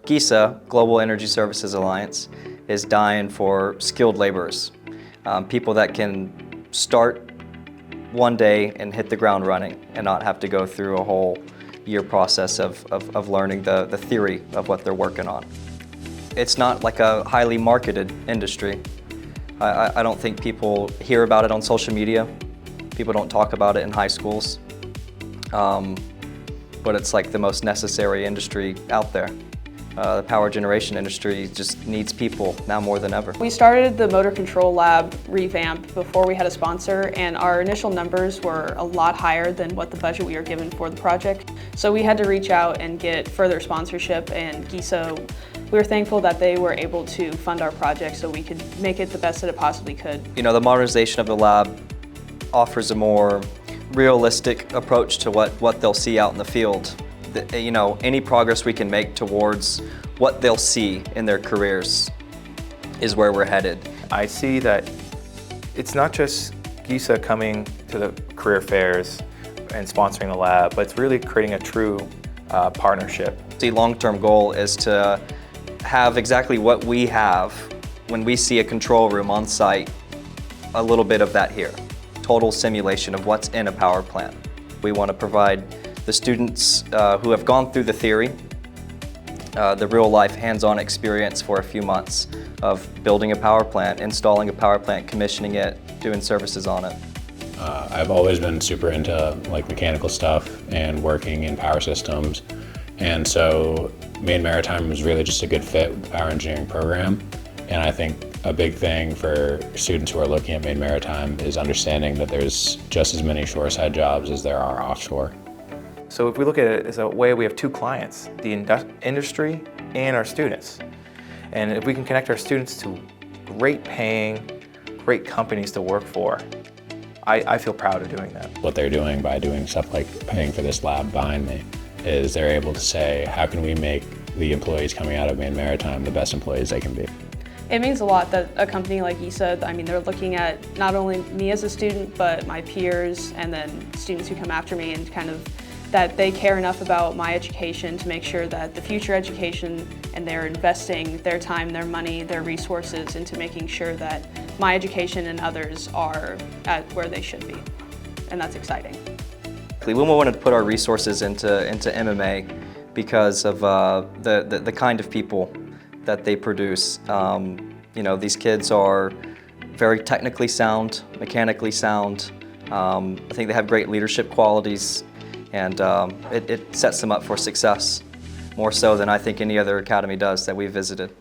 GESA, Global Energy Services Alliance, is dying for skilled laborers, people that can start one day and hit the ground running and not have to go through a whole year process of learning the theory of what they're working on. It's not like a highly marketed industry. I don't think people hear about it on social media. People don't talk about it in high schools. But it's like the most necessary industry out there. The power generation industry just needs people now more than ever. We started the motor control lab revamp before we had a sponsor, and our initial numbers were a lot higher than what the budget we were given for the project. So we had to reach out and get further sponsorship, and GESA, we were thankful that they were able to fund our project so we could make it the best that it possibly could. You know, the modernization of the lab offers a more realistic approach to what they'll see out in the field. You know, any progress we can make towards what they'll see in their careers is where we're headed. I see that it's not just GESA coming to the career fairs and sponsoring the lab, but it's really creating a true partnership. The long-term goal is to have exactly what we have when we see a control room on site, a little bit of that here. Total simulation of what's in a power plant. We want to provide the students who have gone through the theory, the real-life hands-on experience for a few months of building a power plant, installing a power plant, commissioning it, doing services on it. I've always been super into like mechanical stuff and working in power systems, and so Maine Maritime was really just a good fit with the power engineering program. And I think a big thing for students who are looking at Maine Maritime is understanding that there's just as many shoreside jobs as there are offshore. So if we look at it as a way, we have two clients, the industry and our students. And if we can connect our students to great paying, great companies to work for, I feel proud of doing that. What they're doing by doing stuff like paying for this lab behind me is they're able to say, how can we make the employees coming out of Maine Maritime the best employees they can be? It means a lot that a company like GESA, I mean, they're looking at not only me as a student, but my peers and then students who come after me, and kind of that they care enough about my education to make sure that the future education, and they're investing their time, their money, their resources into making sure that my education and others are at where they should be. And that's exciting. We wanted to put our resources into MMA because of the kind of people that they produce. You know, these kids are very technically sound, mechanically sound. I think they have great leadership qualities, and it sets them up for success, more so than I think any other academy does that we've visited.